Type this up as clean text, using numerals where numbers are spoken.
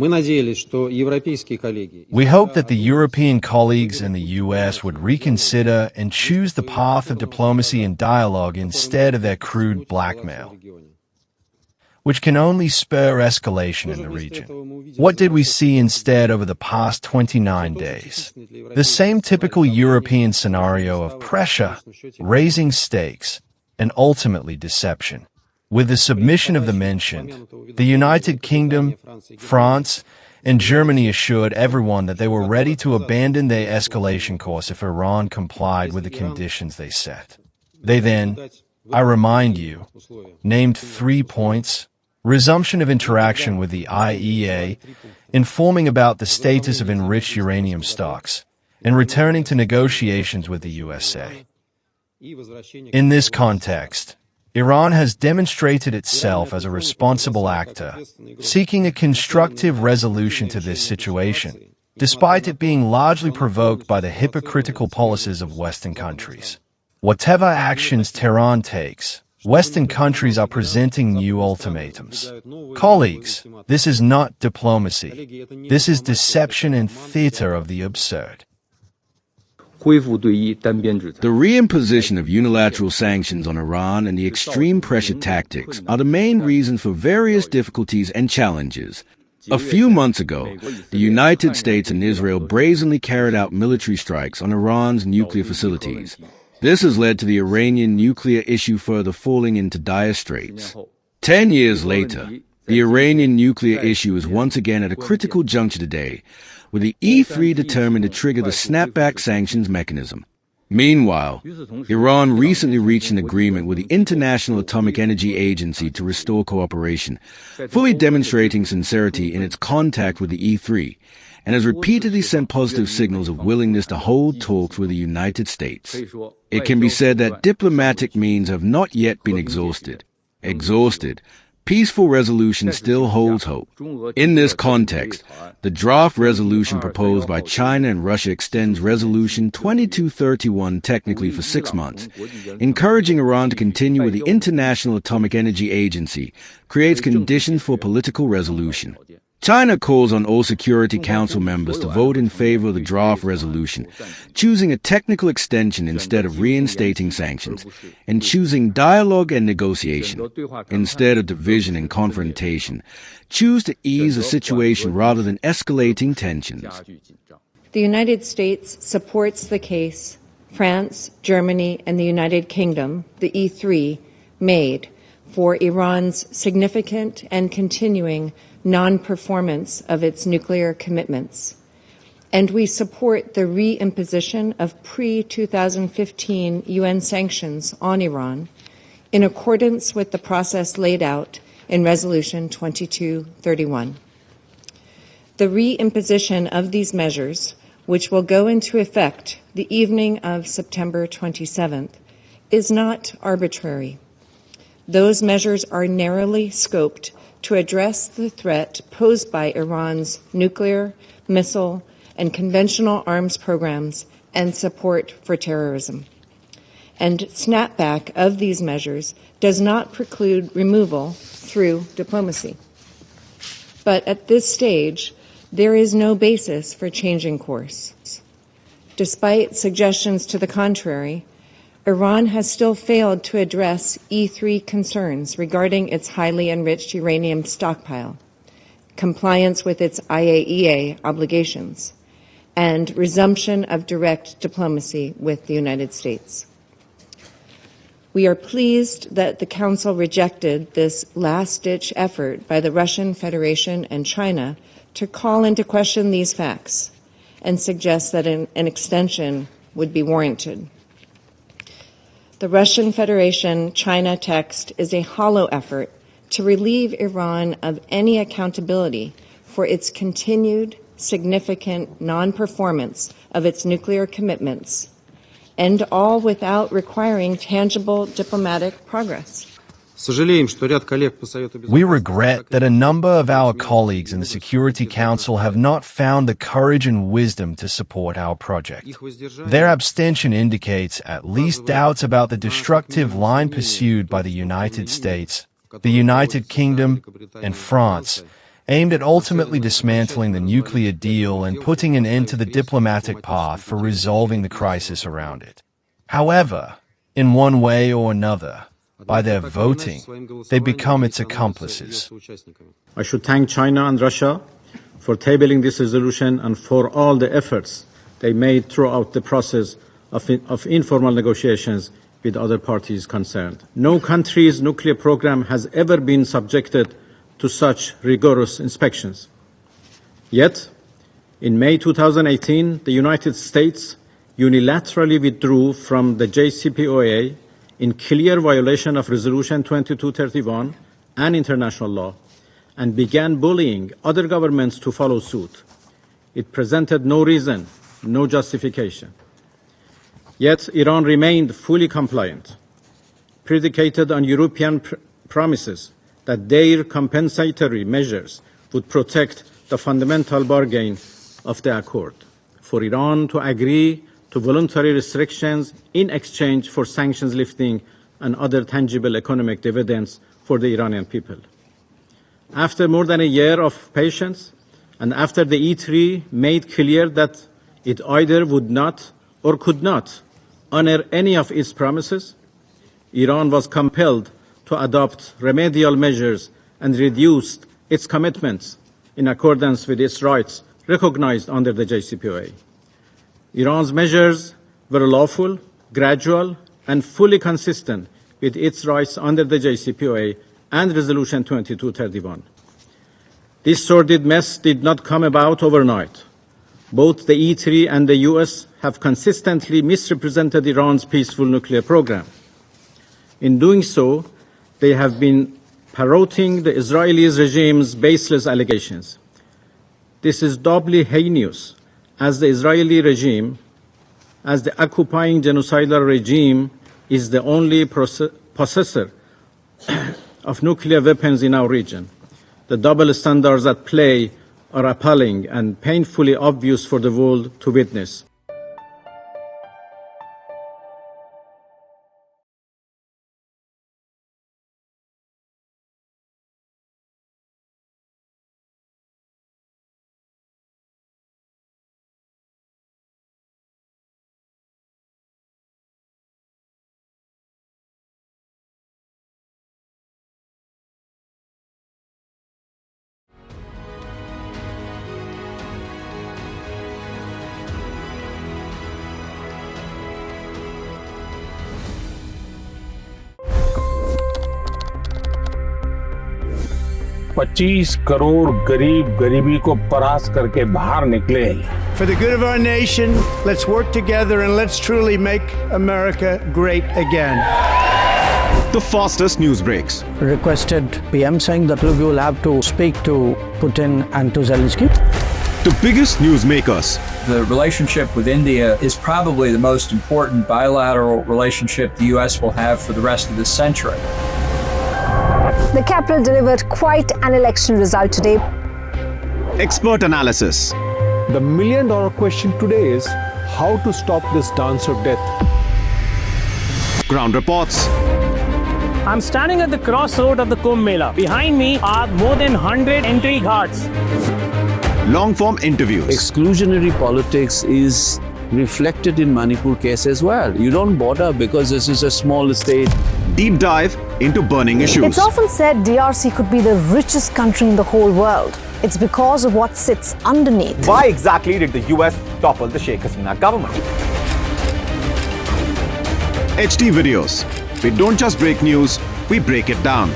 We hope that the European colleagues in the US would reconsider and choose the path of diplomacy and dialogue instead of their crude blackmail, which can only spur escalation in the region. What did we see instead over the past 29 days? The same typical European scenario of pressure, raising stakes, and ultimately deception. With the submission of the mentioned, the United Kingdom, France, and Germany assured everyone that they were ready to abandon their escalation course if Iran complied with the conditions they set. They then, I remind you, named 3 points: resumption of interaction with the IAEA, informing about the status of enriched uranium stocks, and returning to negotiations with the USA. In this context, Iran has demonstrated itself as a responsible actor, seeking a constructive resolution to this situation, despite it being largely provoked by the hypocritical policies of Western countries. Whatever actions Tehran takes, Western countries are presenting new ultimatums. Colleagues, this is not diplomacy. This is deception and theater of the absurd. The reimposition of unilateral sanctions on Iran and the extreme pressure tactics are the main reason for various difficulties and challenges. A few months ago, the United States and Israel brazenly carried out military strikes on Iran's nuclear facilities. This has led to the Iranian nuclear issue further falling into dire straits. 10 years later, the Iranian nuclear issue is once again at a critical juncture today, with the E3 determined to trigger the snapback sanctions mechanism. Meanwhile, Iran recently reached an agreement with the International Atomic Energy Agency to restore cooperation, fully demonstrating sincerity in its contact with the E3, and has repeatedly sent positive signals of willingness to hold talks with the United States. It can be said that diplomatic means have not yet been exhausted. Peaceful resolution still holds hope. In this context, the draft resolution proposed by China and Russia extends Resolution 2231 technically for 6 months, encouraging Iran to continue with the International Atomic Energy Agency, creates conditions for political resolution. China calls on all Security Council members to vote in favor of the draft resolution, choosing a technical extension instead of reinstating sanctions, and choosing dialogue and negotiation instead of division and confrontation. Choose to ease the situation rather than escalating tensions. The United States supports the case France, Germany, and the United Kingdom, the E3, made for Iran's significant and continuing non-performance of its nuclear commitments. And we support the reimposition of pre-2015 UN sanctions on Iran in accordance with the process laid out in Resolution 2231. The reimposition of these measures, which will go into effect the evening of September 27th, is not arbitrary. Those measures are narrowly scoped to address the threat posed by Iran's nuclear, missile, and conventional arms programs and support for terrorism. And snapback of these measures does not preclude removal through diplomacy. But at this stage, there is no basis for changing course. Despite suggestions to the contrary, Iran has still failed to address E3 concerns regarding its highly enriched uranium stockpile, compliance with its IAEA obligations, and resumption of direct diplomacy with the United States. We are pleased that the Council rejected this last-ditch effort by the Russian Federation and China to call into question these facts and suggest that an extension would be warranted. The Russian Federation-China text is a hollow effort to relieve Iran of any accountability for its continued significant non-performance of its nuclear commitments, and all without requiring tangible diplomatic progress. We regret that a number of our colleagues in the Security Council have not found the courage and wisdom to support our project. Their abstention indicates at least doubts about the destructive line pursued by the United States, the United Kingdom, and France, aimed at ultimately dismantling the nuclear deal and putting an end to the diplomatic path for resolving the crisis around it. However, in one way or another, by their voting, they become its accomplices. I should thank China and Russia for tabling this resolution and for all the efforts they made throughout the process of informal negotiations with other parties concerned. No country's nuclear program has ever been subjected to such rigorous inspections. Yet, in May 2018, the United States unilaterally withdrew from the JCPOA in clear violation of Resolution 2231 and international law, and began bullying other governments to follow suit. It presented no reason, no justification. Yet Iran remained fully compliant, predicated on European promises that their compensatory measures would protect the fundamental bargain of the accord, for Iran to agree to voluntary restrictions in exchange for sanctions lifting and other tangible economic dividends for the Iranian people. After more than a year of patience, and after the E3 made clear that it either would not or could not honor any of its promises, Iran was compelled to adopt remedial measures and reduced its commitments in accordance with its rights recognized under the JCPOA. Iran's measures were lawful, gradual, and fully consistent with its rights under the JCPOA and Resolution 2231. This sordid mess did not come about overnight. Both the E3 and the US have consistently misrepresented Iran's peaceful nuclear program. In doing so, they have been parroting the Israeli regime's baseless allegations. This is doubly heinous as the Israeli regime, as the occupying genocidal regime, is the only possessor of nuclear weapons in our region. The double standards at play are appalling and painfully obvious for the world to witness. $25 crore गरीब गरीबी को परास्त करके बाहर निकले। For the good of our nation, let's work together and let's truly make America great again. The fastest news breaks. Requested PM saying that we will have to speak to Putin and to Zelensky. The biggest newsmakers. The relationship with India is probably the most important bilateral relationship the US will have for the rest of this century. The capital delivered quite an election result today. Expert analysis. The million-dollar question today is how to stop this dance of death. Ground reports. I'm standing at the crossroad of the Kumbh Mela. Behind me are more than 100 entry ghats. Long-form interviews. Exclusionary politics is reflected in Manipur case as well. You don't bother because this is a small state. Deep dive into burning issues. It's often said DRC could be the richest country in the whole world. It's because of what sits underneath. Why exactly did the US topple the Sheikh Hasina government? HD videos. We don't just break news, we break it down.